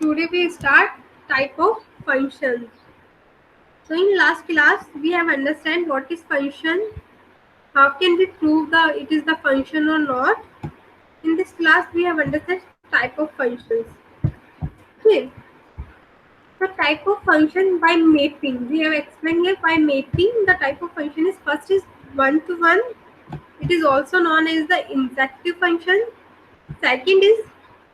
Today we start type of functions. So in last class we have understand what is function, how can we prove the it is the function or not. In this class we have understand type of functions. Okay. The type of function by mapping. We have explained here by mapping the type of function is first is one to one. It is also known as the injective function. Second is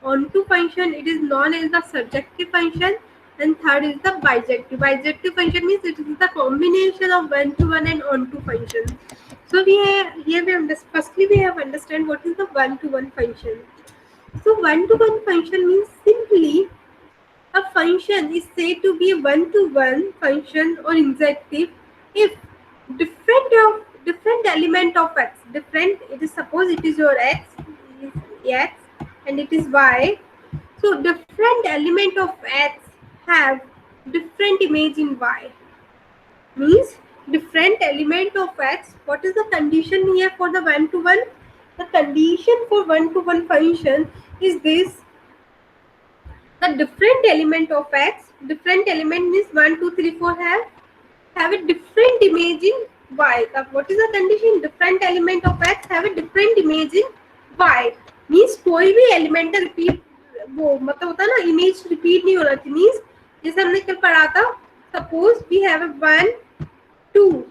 onto function. It is known as the surjective function. And third is the bijective. Bijective function means it is the combination of one to one and onto function. So we have, here we have firstly we have understand what is the one to one function. So one to one function means simply a function is said to be a one-to-one function or injective if different element of x different. It is suppose it is your x and it is y. So different element of x have different image in y. Means different element of x. What is the condition here for the one-to-one? The condition for one-to-one function is this: the different element of x, different element means 1 2 3 4 have a different image in y. What is the condition? Different element of x have a different image in y. Means कोई भी element का repeat वो मतलब होता है ना, image repeat नहीं होना चाहिए. मीन्स जैसे हमने कल पढ़ा था, suppose we have a 1 2,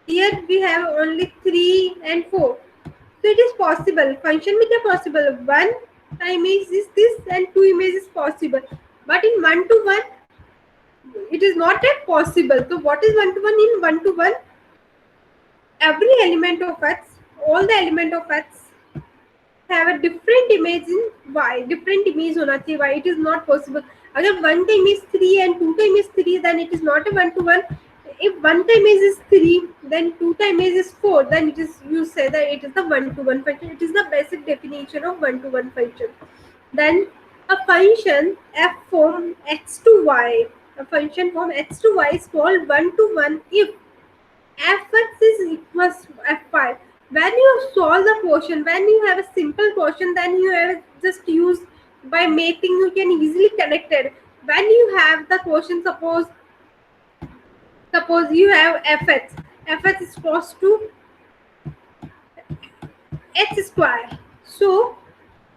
here we have only 3 and 4. So it is possible. Function में क्या possible? One image is this and two image is possible. But in one to one, it is not yet possible. So what is one to one? In one to one, every element of x, all the element of x have a different image in y. Different image होना चाहिए y. It is not possible. अगर one का image 3 and two का image 3, then it is not a one to one. If one का image is 3, then two का image is 4, then it is, you say that it is the one to one function. It is the basic definition of one to one function. Then a function f from x to y, a function from x to y is called one to one if fx is equals to f5. When you solve the quotient, when you have a simple quotient, then you have just use by mapping, you can easily connect it. When you have the quotient, suppose you have fx is equals to x square. So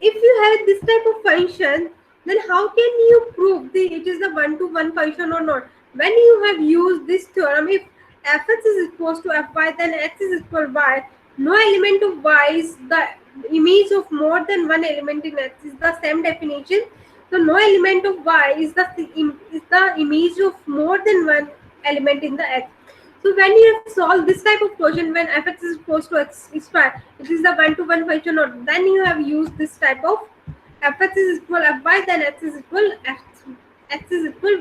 if you have this type of function, then how can you prove it is a one to one function or not? When you have used this theorem, if fx is equals to fy, then x is equal to y. No element of y is the image of more than one element in x is the same definition. So no element of y is the image of more than one element in the x. So when you have solved this type of quotient, when fx is equals to x square, it is the one-to-one function, or then you have used this type of fx is equal to fy, then x is equal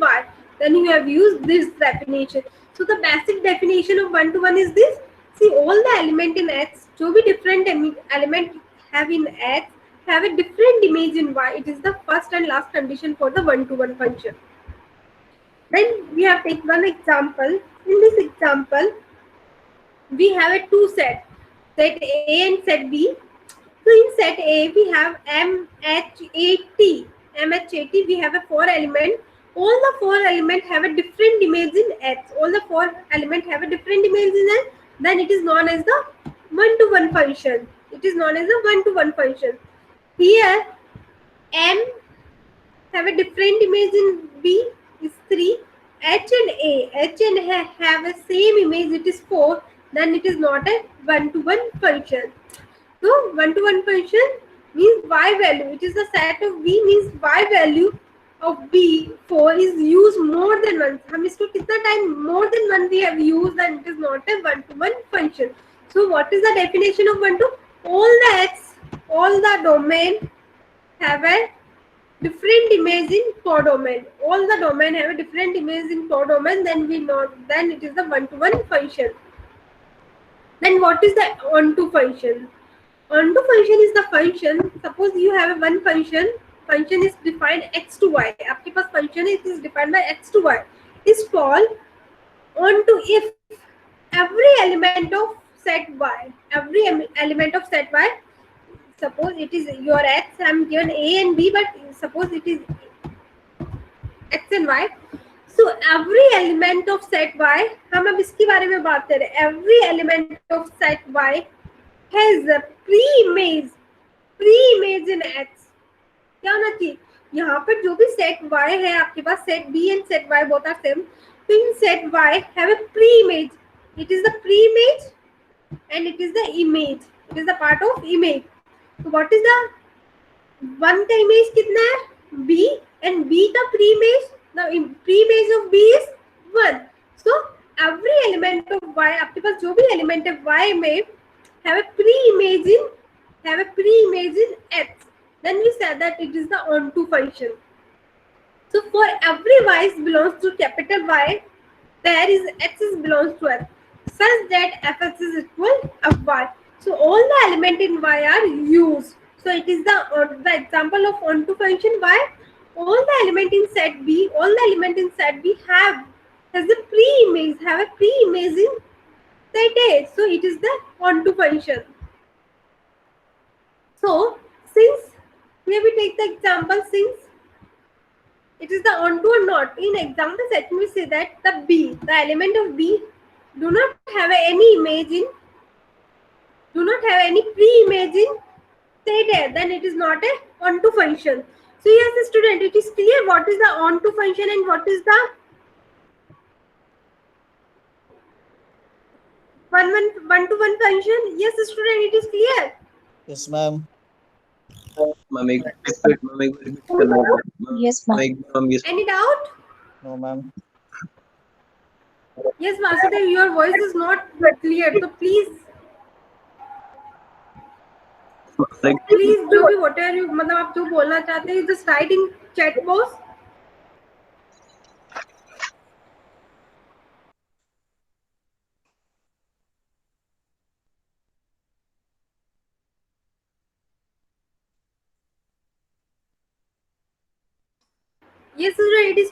y. Then you have used this definition. So the basic definition of one-to-one is this. See, all the element in x, जो भी different element have in x, have a different image in y. It is the first and last condition for the one-to-one function. Then we have taken one example. In this example, we have a two set A and set B. So in set A, we have MH80. MH80, we have a 4 element. All the 4 elements have a different image in X. All the 4 elements have a different image in X. Then it is known as the one-to-one function. It is known as the one-to-one function. Here, M have a different image in B is 3. H and A, H and A have a same image, it is 4. Then it is not a one-to-one function. So one-to-one function means y value. It is the set of B, means y value of B4 is used more than once. हम इसको कितना time more than one we have used, then it is not a one-to-one function. So what is the definition of one to? All the x, all the domain have a different image in codomain. All the domain have a different image in codomain. Then it is the one-to-one function. Then what is the onto function? Onto function is the function. Suppose you have a one function. Function is defined x to y. आपके पास function is defined by x to y. Is called onto if every element of set y. Every element of set y. Suppose it is your x. I am given a and b, but suppose it is x and y. So every element of set y, हम अब इसके बारे में बात करें. Every element of set y has a pre-image in x. क्या होना चाहिए? यहाँ पर जो भी सेट y है आपके पास, set b and set y both are same. So in set y have a pre-image. It is the pre-image and it is the image. It is the part of image. So what is the one का image कितना है? b, and b का pre-image, the pre-image of b is 1. So every element of y, आपके पास जो भी element है y में have a pre-image in x. Then we said that it is the onto function. So for every y belongs to capital Y, there is x is belongs to f, such that fx is equal fy. So all the element in y are used. So it is the example of onto function y. All the element in set b, has a pre-image, in set A. So it is the onto function. So since here we take the example, since it is the onto or not. In example set, we say that the element of B do not have any pre-image in set A, then it is not a onto function. So yes, student, it is clear what is the onto function and what is the one-to-one function. Yes, student, it is clear. Yes, ma'am. Yes, ma'am. Any doubt? No, ma'am. Yes, Vasudev, your voice is not clear. So please जो भी whatever you मतलब आप जो बोलना चाहते हैं, just write in chat box. Yes, student, it is.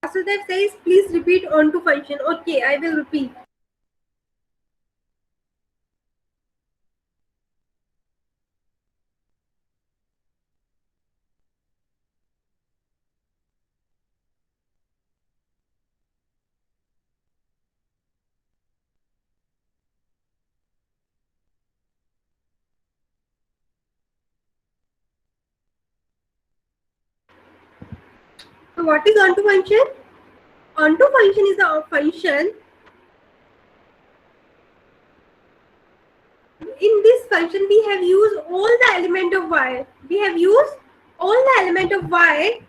Vasudev says, please repeat onto function. Okay, I will repeat. So what is onto function? Onto function is a function. In this function, we have used all the element of y. We have used all the element of y.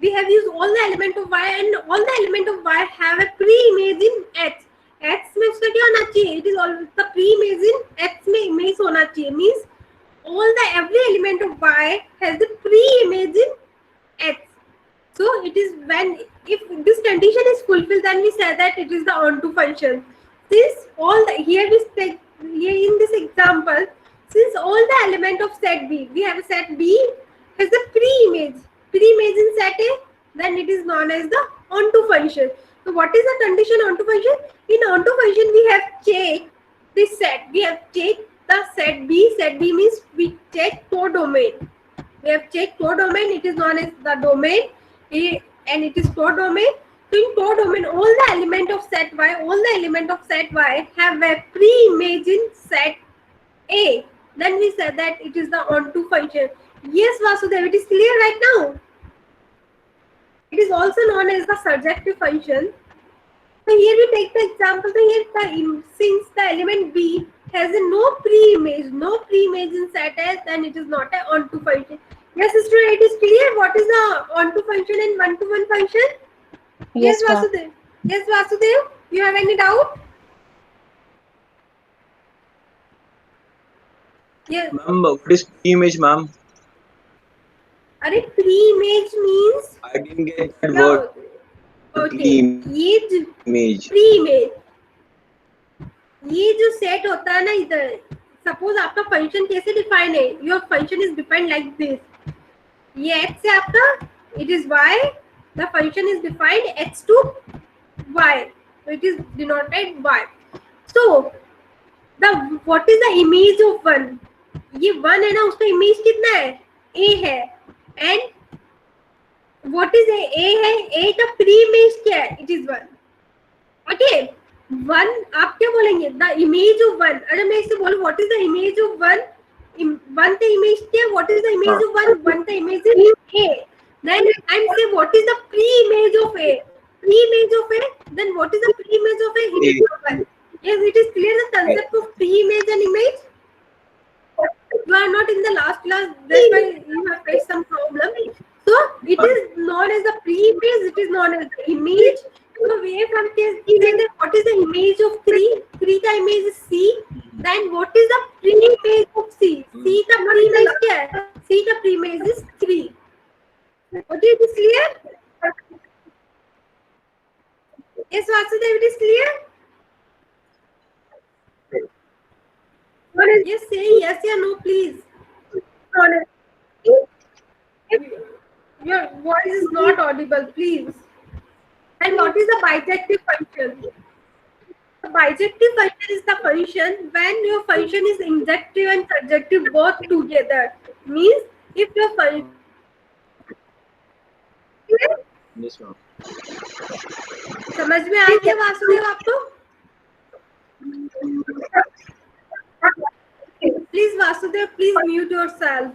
We have used all the element of y, and all the element of y have a pre-image in x. X में उसका क्या होना चाहिए? It is all the pre-image in x में image होना चाहिए. Means every element of y has the pre-image in x. So it is when, if this condition is fulfilled, then we say that it is the onto function. Since here in this example, since all the element of set B, we have a set B has a pre-image in set A, then it is known as the onto function. So what is the condition onto function? In onto function, we have checked this set. We have checked the set B. Set B means we check codomain. We have checked codomain. It is known as the domain, and it is codomain. So in codomain, all the element of set Y, have a pre-image in set A. Then we said that it is the onto function. Yes, Vasudev, it is clear right now. It is also known as the surjective function. So here we take the example. So here since the element B has no pre-image in set A, then it is not an onto function. Yes, student, it is clear what is the onto function and one-to-one function? Yes, Vasudev. Yes, Vasudev, you have any doubt? Yes. Ma'am, what is pre-image, ma'am? अरे pre-image means I didn't get that word. Okay. ये Image. pre-image, ये जो set होता है ना इधर, suppose आपका function कैसे डिफाइन है, your function is defined like this. ये x है आपका, it is y, the function is defined x to y, so it is denoted y. So the what is the image of 1? ये 1 है ना, उसका image कितना है? a है. And what is a है? a का प्री इमेज क्या है? it is 1. ओके, 1 आप क्या बोलेंगे? The image of 1. अगर मैं इसे बोलूं what is the image of 1, 1 का इमेज क्या? What is the image of 1? 1 का image is a. Then I am say what is the pre image of a? Pre image of a, then what is the pre image of a? it is 1. Yes, it is clear the concept of pre image and image. You are not in the last class, that's why you have faced some problem. So it is known as the pre image, it is known as the image. So if हम say that what is the image of 3? 3 का image is C. Then what is the pre-image of C? C का pre-image क्या है? C का pre-image is 3. Okay, it is clear? Yes, Vasudev, it is clear? Yes, say yes or no, please. Your voice is not audible, please. And what is the bijective function? The bijective function is the function when your function is injective and surjective both together. Means if your function Yes, ma'am. समझ में आ गया वासुदेव आपको? Please Vasudev, please mute yourself.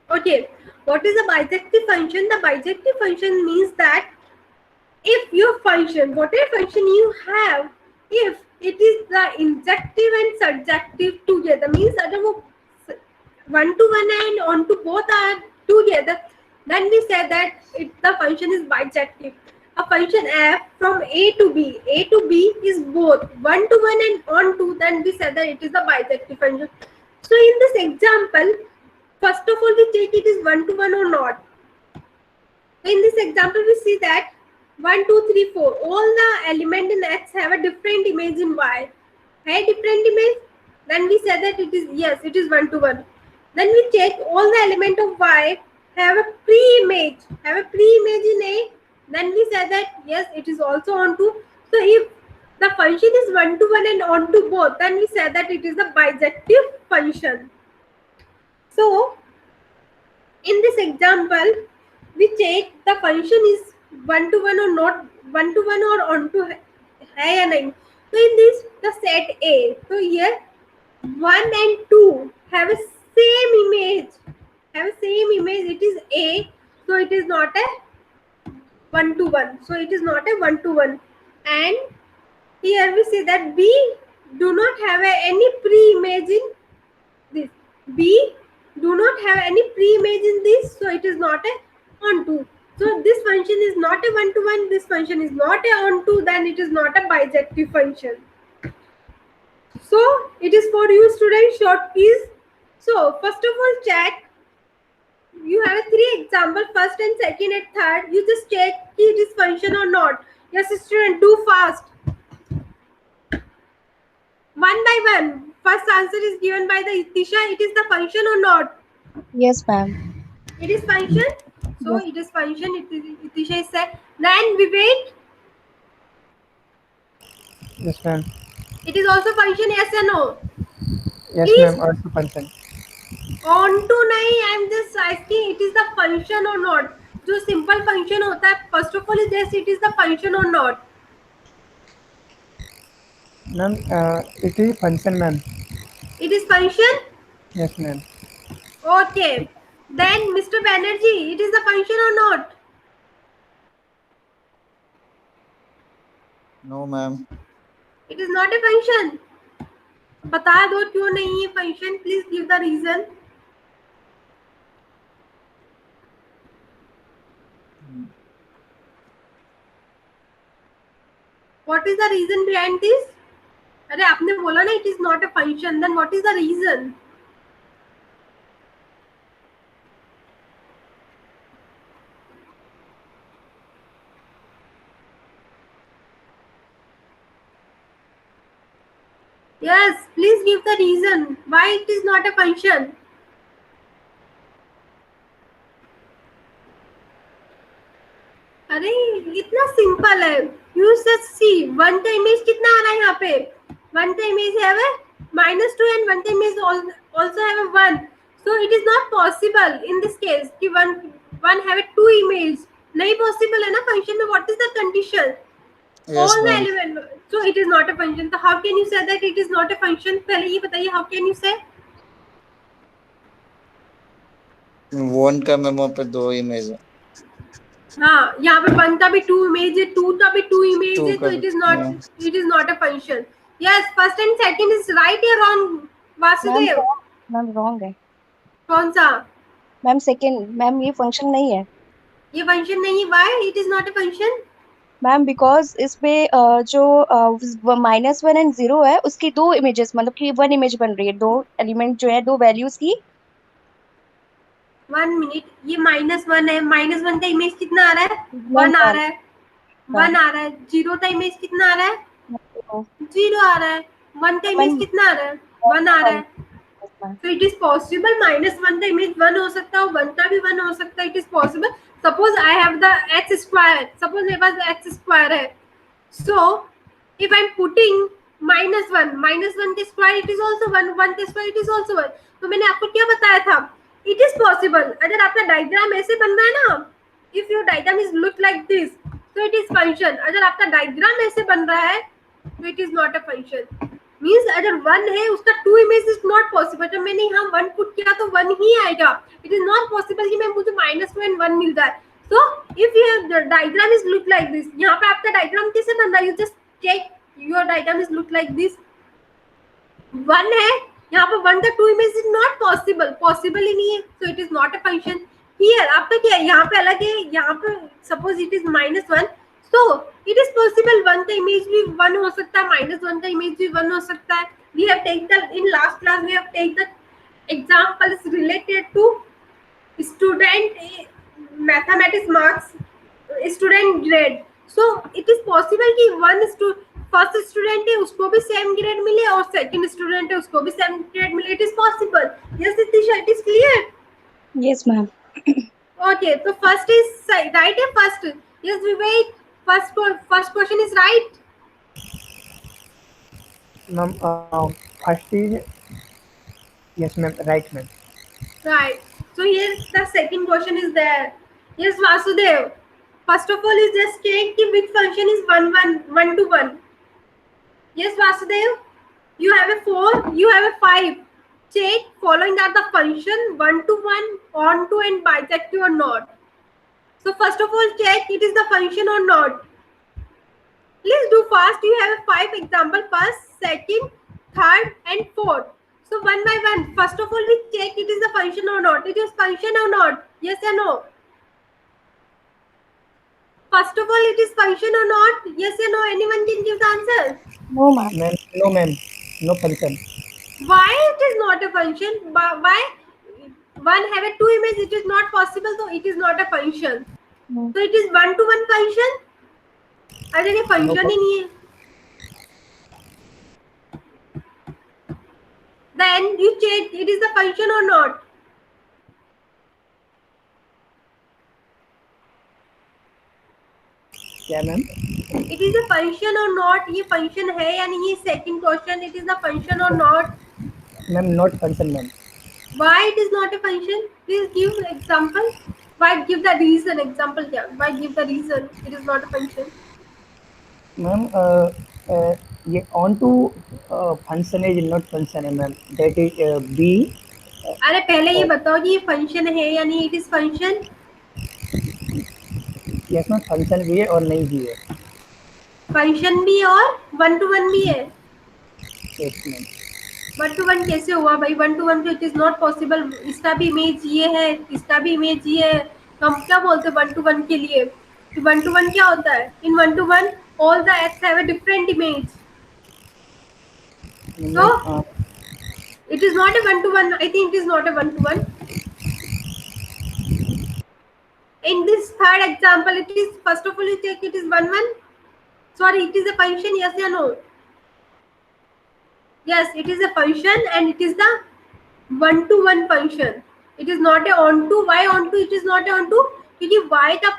Okay, what is a bijective function? The bijective function means that if your function, whatever function you have, if it is the injective and surjective together, means अगर वो 1 to 1 and on to both are together, then we say that the function is bijective. A function f from a to b is both 1 to 1 and on to, then we say that it is the bijective function. So in this example, first of all we take it is 1 to 1 or not. In this example we see that 1, 2, 3, 4, all the element in x have a different image in y. Have different image? Then we say that it is, yes, it is 1 to 1. Then we check all the element of y have a pre-image in a. Then we say that yes, it is also on to. So if the function is 1 to 1 and on to both, then we say that it is a bijective function. So in this example, we check the function is 1 to 1 or not, 1 to 1 or on to hai ya nahi. So in this, the set A, so here 1 and 2 have a same image, it is A, so it is not a 1 to 1, so it is not a 1 to 1. And here we see that B do not have any pre-image in this. B do not have any pre-image in this, so it is not a onto. So this function is not a 1 to 1, this function is not a onto, then it is not a bijective function. So it is for you students, short quiz. So first of all, check. You have 3 examples, first and second and third. You just check if it is function or not. Yes, student, do fast. One by one. First answer is given by the Itisha. It is the function or not? Yes, ma'am. It is function. So Yes. it is function. Itisha is said. Then Vivek. Yes, ma'am. It is also function. Yes or no? Yes, Please. ma'am. Also function. On to nahi. I am just asking. It is the function or not? जो simple function होता है. First of all, is this it is the function or not? Ma'am, it is function, ma'am. It is function. Yes, ma'am. Okay. Then Mr. Banerjee, it is the function or not? No, ma'am. It is not a function. बता दो क्यों नहीं है function? Please give the reason. What is the reason behind this? अरे आपने बोला ना it is not a function. Then what is the reason? Yes, please give the reason why it is not a function. अरे इतना simple है. You just see one का image कितना आ रहा है यहाँ पे. One का इमेज है -2 and one का image also have a 1. So it is not possible in this case कि one have a 2 image. नहीं possible है ना function में. What is the condition? Yes, All the ma'am. element. So it is not a function. So how can you say that it is not a function? पहले ये बताइए how can you say? One का ma'am वहाँ पे 2 image है. हाँ, यहाँ पे 1 का भी 2 इमेज है, 2 का भी 2 इमेज Two है, का तो भी, it is not a function. Yes, first and second is right or wrong, Vasudev? Ma'am wrong है. कौन सा? Ma'am second. मैम ये फंक्शन नहीं है. ये फंक्शन नहीं है. Why it is not a function? Ma'am because इसमें जो -1 एंड 0 है उसकी 2 इमेजेस, मतलब कि 1 इमेज बन रही है, 2 एलिमेंट जो है 2 वैल्यूज की. 1 मिनट, ये -1 है. -1 का इमेज कितना आ रहा है? 1 आ रहा है. 1 आ रहा है. 0 का इमेज कितना आ रहा है? 0 आ रहा है. 1 का इमेज कितना आ रहा है? 1 आ रहा है. So it is possible -1 का इमेज 1 हो सकता है, 1 का भी 1 हो सकता है. It is possible. Suppose I have the x square. Suppose मेरे पास x square है. So if I'm putting -1 के square it is also 1, 1 के square it is also 1. तो मैंने आपको क्या बताया था? It is possible. अगर आपका डायग्राम ऐसे बन रहा है ना, if your diagram is look like this, so it is function. अगर आपका डायग्राम ऐसे बन रहा है, तो it is not a function. Means अगर 1 है उसका 2 इमेज इज नॉट पॉसिबल. जब मैंने यहाँ 1 पुट किया तो 1 ही आएगा. इट इज नॉट पॉसिबल कि मैं मुझे -2 and 1 मिल जाए. So if your diagram is look like this, यहाँ पे आपका डायग्राम कैसे बन रहा है? You just check your diagram is look like this. 1 है यहाँ पे, 1 का 2 इमेज इज नॉट पॉसिबल ही नहीं है. So it is not a function. Here आपका क्या है? यहाँ पे अलग है, यहाँ पे suppose it is -1. So it is possible 1 का इमेज भी 1 हो सकता है, -1 का इमेज भी 1 हो सकता है. We have taken the in last class we have taken the examples related to student mathematics marks, student grade. So it is possible कि फर्स्ट स्टूडेंट है उसको भी सेम ग्रेड मिले और सेकंड स्टूडेंट है उसको भी सेम ग्रेड मिले. It is possible. Yes Nitisha, it is clear? Yes ma'am. Okay, so first is right है first. Yes, we wait. First question is right. Ma'am, first is yes, ma'am. Right, ma'am. Right. So here the second question is there. Yes, Vasudev. First of all, is just check which function is 1 to 1. Yes, Vasudev. You have a 4. You have a 5. Check following are the function 1 to 1, on to and bisective or not. So first of all, check it is the function or not. Please do fast. You have 5 example: first, second, third, and fourth. So one by one. First of all, we check it is the function or not. It is function or not? Yes or no? First of all, it is function or not? Yes or no? Anyone can give the answer. No ma'am. Ma'am, no, ma'am. No function. Why it is not a function? Why? One have a 2 image. It is not possible. So it is not a function. No. So it is 1 to 1 function. अरे ये function ही नहीं है. Then you check it is the function or not. क्या ma'am? It is a function or not. ये function है या नहीं? ये second question. It is the function or not. Ma'am, not function, ma'am. Why it is not a function? Please give example. Why give the reason? Example क्या? Why give the reason? It is not a function. Ma'am, ये on to function is not function है ma'am. That is B. अरे पहले ये बताओ कि ये function है या नहीं? It is function. Yes ma'am, function भी है और नहीं भी है. Function भी और 1 to 1 भी है. Yes ma'am. 1 to 1 कैसे हुआ भाई? 1 to 1 तो इट इज नॉट पॉसिबल. इसका भी इमेज ये है, इसका भी इमेज ये है. हम क्या बोलते हैं 1 to 1 के लिए? 1 to 1 क्या होता है? इन 1 to 1 all the x have a different image. So it is not a 1 to 1. I think it is not a 1 to 1. In this third example, it is first of all you check it is 1 1. Sorry, it is a function. Yes or no? Yes, it is a function and it is the one-to-one function. It is not a onto. Why onto? It is not a onto because y the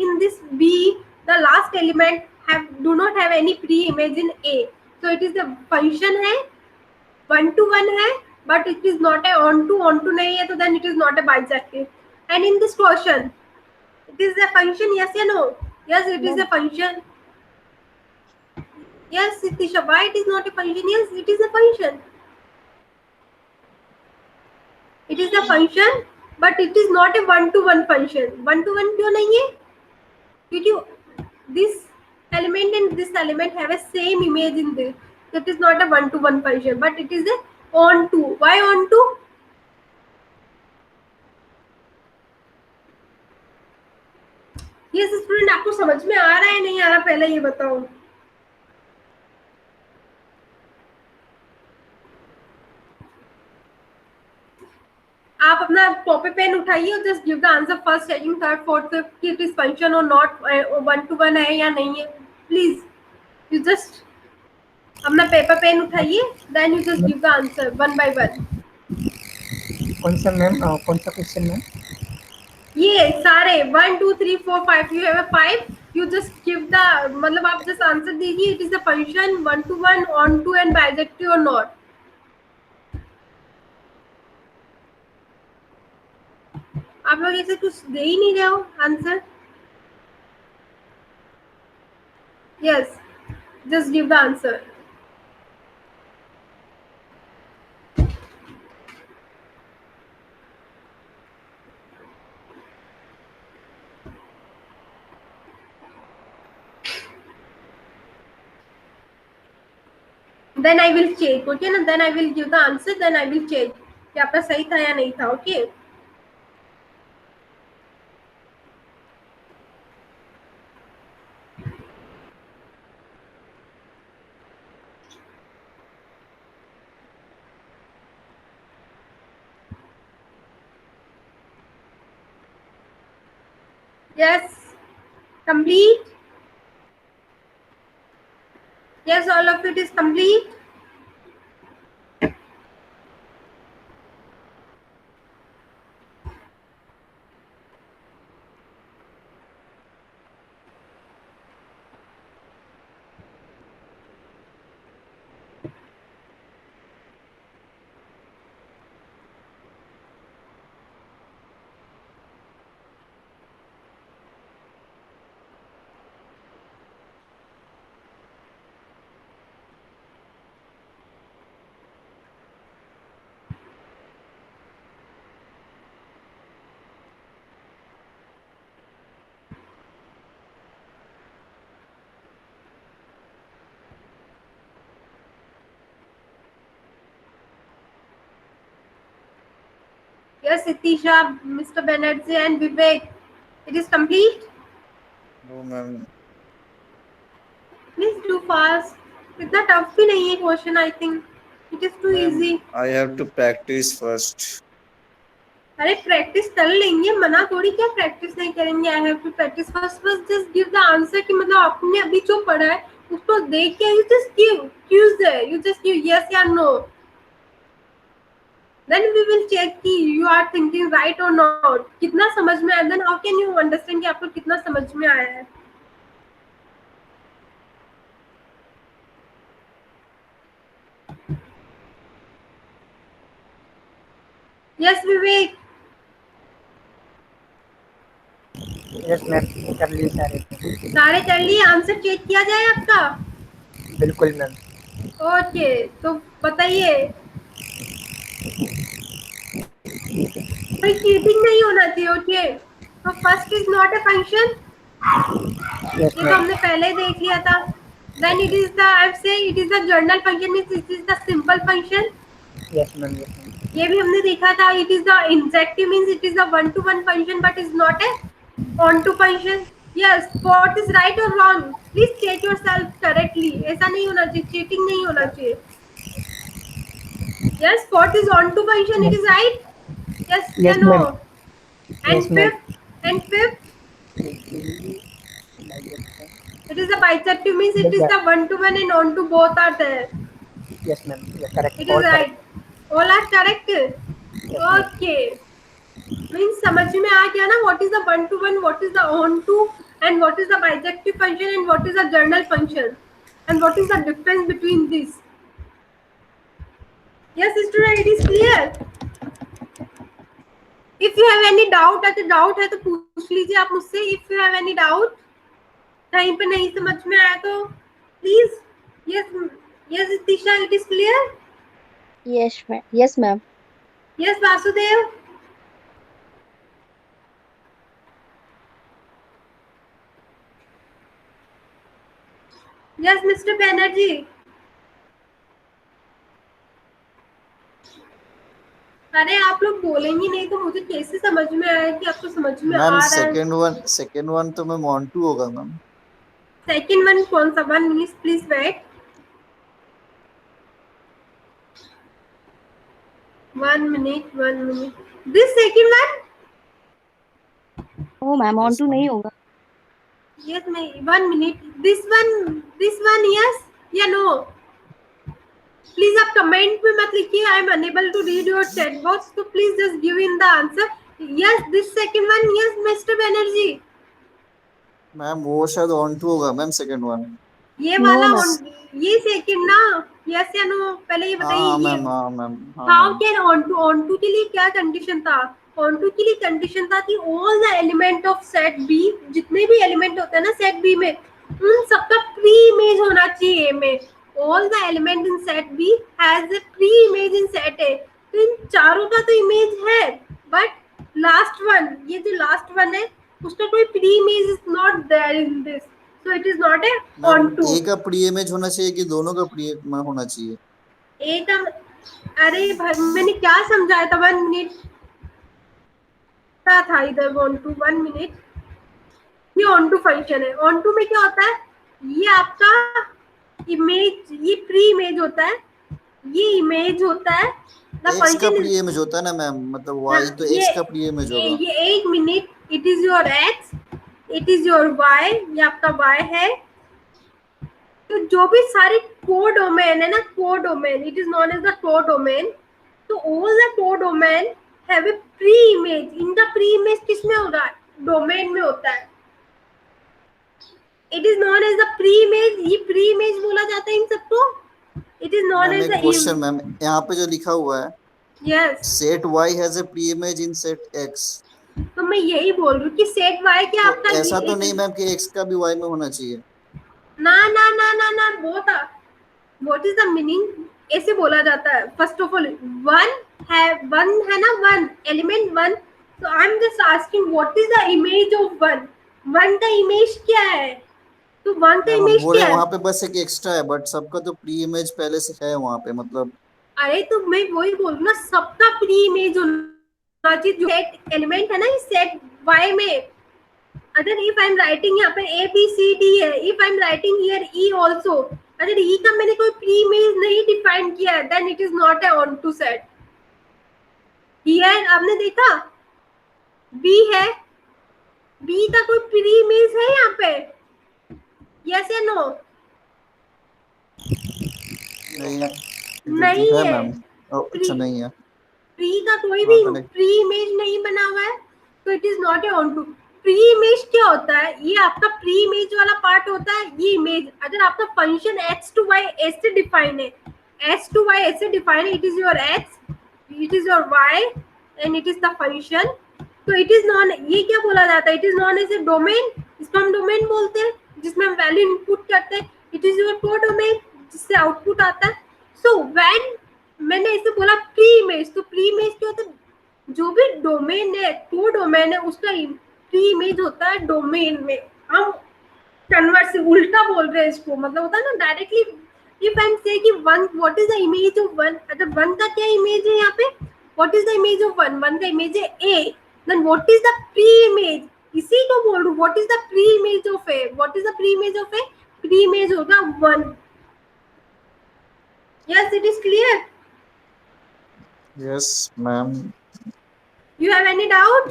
in this B the last element do not have any pre-image in A. So it is the function है, one-to-one है, but it is not a onto. Onto नहीं है, तो then it is not a bijective. And in this question, it is a function. Yes or no? Yes, it is No. a function. Yes, Sitisha. Why it is not a function? Yes, it is a function. It is a function, but it is not a one-to-one function. One-to-one क्यों नहीं है? क्योंकि this element and this element have a same image in this. So it is not a one-to-one function, but it is a on-to. Why on-to? Yes, student आपको समझ में आ रहा है नहीं आ रहा पहले ये बताओ. आप अपना कॉपी पेन उठाइए और just give the answer first second third fourth fifth कि इट इज फंक्शन और नॉट वन टू वन है या नहीं है. प्लीज यू जस्ट अपना पेपर पेन उठाइए, then you just give the answer one by one. कौन सा मैम, कौन सा क्वेश्चन मैम? ये सारे 1 2 3 4 5 you have a 5. You just give the मतलब आप जस्ट आंसर दीजिए. It is a function one to one onto and bijective और नॉट. आप लोग ऐसे कुछ दे ही नहीं रहे हो answer. Yes, just give the answer. Then I will check, okay ना. Then I will give the answer. Then I will check कि आपका सही था या नहीं था. Okay. Yes. Complete. Yes, all of it is complete. Yes, Sitisha, Mr. Banerjee and Vivek. It is complete. No, ma'am. Please do fast. इतना tough भी नहीं है question. I think it is too Ma'am, easy. I have to practice first. अरे practice कर लेंगे, मना थोड़ी क्या प्रैक्टिस नहीं करेंगे. I have to practice first. First just give the answer कि मतलब आपने अभी जो पढ़ा है उसको देख के you just give you just give yes या no. Then we will check कि you are thinking right or not. कितना समझ में आया. Then how can you understand कि आपको कितना समझ में आया है. Yes, Vivek. यस मैम, कर लिए सारे. सारे कर लिए. आंसर चेक किया जाए आपका. बिल्कुल मैम. ओके, तो बताइए. कोई चीटिंग नहीं होना चाहिए. ओके, तो first is not a function. Yes ये तो मैम. हमने पहले ही देख लिया था. Then it is the I say it is the journal function. It is the simple function. Yes ma'am. Yes ma'am. ये भी हमने देखा था. It is the injective means it is the one to one function but is not a on to function. Yes, what is right or wrong? Please check yourself correctly. ऐसा नहीं होना चाहिए. Cheating नहीं होना चाहिए. Yes, fourth is on to function. It is right. Yes, Yes, या no. ma'am. And Yes, ma'am. fifth, it is a bijective means it is the one to one and on to both are there. Yes, ma'am. Yeah, correct. It All is correct. right. All are correct. Yes, ma'am. Okay. Means समझ में आ गया ना what is the one to one, what is the on to, and what is the bijective function, and what is the journal function, and what is the difference between these. Yes, student, it is clear. If you have any doubt, अगर doubt है तो पूछ लीजिए आप मुझसे. If you have any doubt, कहीं पे नहीं समझ में आया तो please. Yes, yes, Tisha, it is clear. Yes, ma'am. Yes, ma'am. Yes, Vasudev. Yes, Mr. Banerjee. अरे आप लोग बोलेंगे नहीं तो मुझे कैसे समझ में आया कि आपको समझ में आ मैम रहा है. सेकंड वन तो मैम ऑन टू होगा मैम. सेकंड वन कौन सा? 1 minute, please wait. 1 minute, 1 minute. This second one? Oh, ma'am, on Yes, to ma'am. नहीं होगा. Yes, 1 minute. This one, yes या no? प्लीज आप कमेंट में मत लिखिए. I am unable to read your chat box, तो please just give in the answer. Yes, this second one. Yes, mister Banerjee. Ma'am वो शायद ऑन टू होगा ma'am second one. ये No, वाला ma'am. ये सेकंड ना. यस या नो? पहले ये बताइए. हाँ ये मैम, हाँ मैम, हाँ how ma'am. Can onto के लिए क्या कंडीशन था? ऑन टू के लिए कंडीशन था कि all the element of set B, जितने भी एलिमेंट होते हैं ना सेट बी में, उन सबका प्री इमेज होना चाहिए ए में. All the element in set B has a pre image in set A. तो इन चारों का तो इमेज है, बट लास्ट वन, ये जो लास्ट वन है उसका कोई pre image is not there in this, so it is not a ma'am onto. A का प्री इमेज होना चाहिए कि दोनों का प्री होना चाहिए? ए का, अरे भाई मैंने क्या समझाया था? 1 मिनट था इधर. 1 मिनट. ये ऑन टू फंक्शन है. ऑन टू में क्या होता है? ये आपका इमेज, ये प्री इमेज होता है, ये इमेज होता है. द एक्स का फंक्शन प्री इमेज होता है ना मैम, मतलब वाई तो एक्स का प्री इमेज होगा. ये 1 मिनट. It is your X, it is your Y, ये आपका वाई है. तो जो भी सारे कोडोमेन है ना, codomain, it is known as the codomain. तो all the codomain have a pre image. इनका प्री इमेज किसमें होगा? डोमेन में होता है. It is known as the pre image. ये प्री इमेज बोला जाता है इन सबको. It is known ma'am as एक द क्वेश्चन मैम, यहाँ पे जो लिखा हुआ है yes. Set Y has a pre image in set X, तो मैं यही बोल रही हूँ कि सेट वाई क्या तो आपका ऐसा तो नहीं मैम कि एक्स का भी वाई में होना चाहिए? ना ना ना ना ना. What is the meaning? ऐसे बोला जाता है. फर्स्ट ऑफ ऑल वन है ना, वन एलिमेंट वन. तो I am just asking what is the image of one. One का इमेज क्या है? तो वन का मैम हम इमेज बोले क्या है? वहाँ पे बस एक एक्स्ट्रा है, बट सबका तो प्री इमेज पहले से है वहाँ पे, मतलब. अरे तो मैं वही बोल रही हूँ ना, सबका प्री इमेज होना चाहिए. जो सेट एलिमेंट है ना इस सेट वाई में, अगर इफ आई एम राइटिंग यहाँ पे ए बी सी डी है, if I am writing here E also, अगर ई का मैंने कोई प्री इमेज नहीं डिफाइन किया है, then it is not a onto set. Here आपने देखा बी है, बी का कोई प्री इमेज है यहाँ पे? यस या नो? नहीं है. नहीं है. मैम अच्छा नहीं है. प्री का कोई भी प्री इमेज नहीं बना हुआ है, तो it is not a onto. Pre image क्या होता है? ये आपका प्री इमेज वाला पार्ट होता है. ये इमेज अगर आपका फंक्शन एक्स टू वाई ऐसे डिफाइन है, एक्स टू वाई ऐसे डिफाइन है, it is your X, it is your Y and it is the function. तो इट इज नॉन, ये क्या बोला जाता है? It is known as a domain. इसको हम डोमेन बोलते हैं, जिसमें हम वैल्यू इनपुट करते हैं. इट इज योर कोडोमेन, जिससे आउटपुट आता है. सो व्हेन मैंने इसे बोला प्री इमेज, तो प्री इमेज क्या होता है? जो भी डोमेन है, को डोमेन है, उसका प्री इमेज होता है डोमेन में. हम कन्वर्ट से उल्टा बोल रहे हैं इसको, मतलब होता है ना directly. If I am say कि one, what is the image of one, अगर वन का क्या इमेज है यहाँ पे? What is the image of one? One का इमेज है a. Then what is the pre image? इसी को बोल रहा हूँ. What is the pre image of a? What is the pre image of a? Pre image होगा one. Yes, it is clear. Yes ma'am. You have any doubt?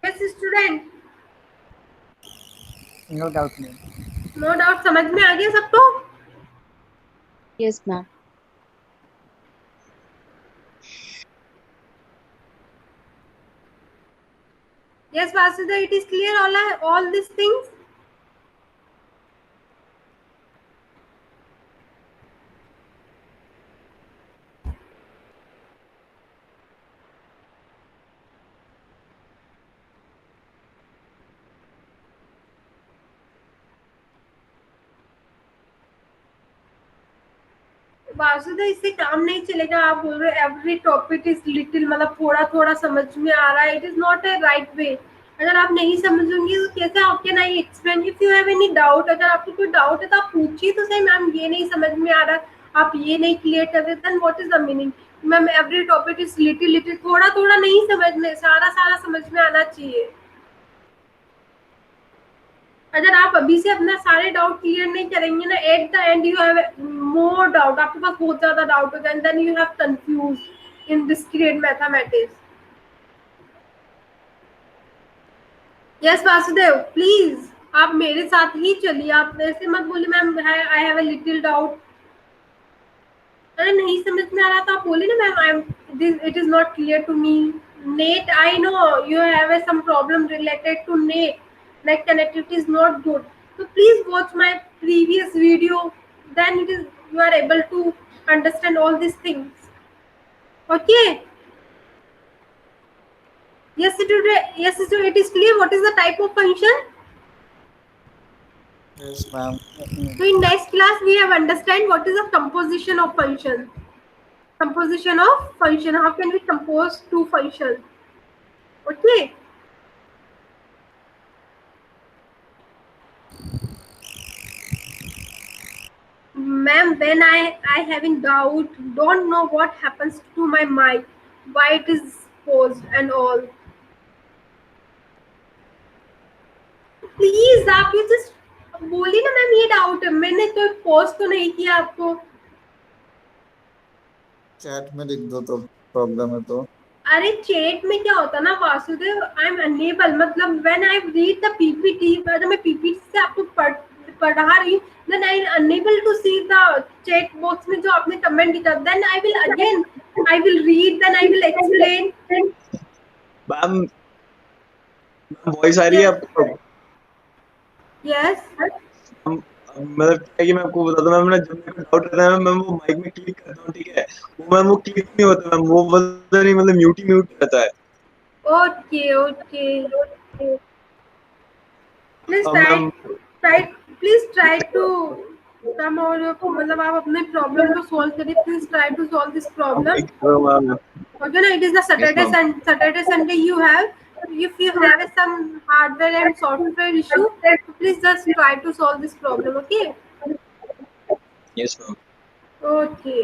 Yes, student. No doubt, ma'am. No doubt समझ में आ गया सबको? Yes, ma'am. Yes, Vasudha, it is clear all these things. वासुदा, इससे काम नहीं चलेगा। आप बोल रहे एवरी टॉपिक इज लिटिल, मतलब थोड़ा थोड़ा समझ में आ रहा है। It is not A right way. अगर आप नहीं समझोंगे तो कैसे आप can I explain? If you have any doubt, अगर आपको कोई डाउट है तो आप पूछिए तो सही, मैम ये नहीं समझ में आ रहा, आप ये नहीं क्लियर कर रहे, then what is the meaning? Ma'am every topic is little little, थोड़ा थोड़ा नहीं समझ में, सारा सारा समझ में आना चाहिए। अगर आप अभी से अपना सारे डाउट क्लियर नहीं करेंगे ना, at the end you have more doubt, आपके पास बहुत ज्यादा डाउट होगा, and then you have confuse in discrete mathematics. Yes Vasudev, please आप मेरे साथ ही चलिए, आप ऐसे मत बोलिए ma'am I have a little doubt. अरे नहीं समझ में आ रहा तो आप बोले ना ma'am I am this, it is not clear to me. नेट, I know you have some problem related to net, like connectivity is not good, so please watch my previous video, then it is you are able to understand all these things. Okay? Yes, it is clear what is the type of function. Yes, ma'am. So in next class we have understand what is the composition of function. Composition of function, how can we compose two functions? Okay? Ma'am, when I having doubt, don't know what happens to my mind, why it is paused and all. Please आप ये just बोलिए ना ma'am ये doubt है, मैंने तो pause तो नहीं किया आपको। चैट में लिख दो तो प्रॉब्लम है तो। अरे चैट में क्या होता ना वासुदेव, आई एम अनेबल, मतलब when I read the PPT, अगर मैं पीपीटी से आपको पढ़ा रही हूँ, then I unable to see the chat box में जो आपने कमेंट किया, then I will again I will read, then I will explain. Ma'am voice आ रही है आपको? यस मतलब क्या है कि मैं आपको बताता हूँ, मैम जब मेरे को डाउट रहता है मैं वो माइक में क्लिक करता हूँ, ठीक है, वो मैम वो क्लिक नहीं होता मैम, वो पता नहीं मतलब म्यूट ही म्यूट रहता है। Okay okay, please ma'am try to come, और मतलब आप अपने प्रॉब्लम को सॉल्व करिए, please try to solve this problem. Ma'am Okay, no, it is the Saturday, Yes, ma'am. Saturday, Sunday you have. If you have some hardware and software issue, so please just try to solve this problem. Okay? Yes ma'am. Okay.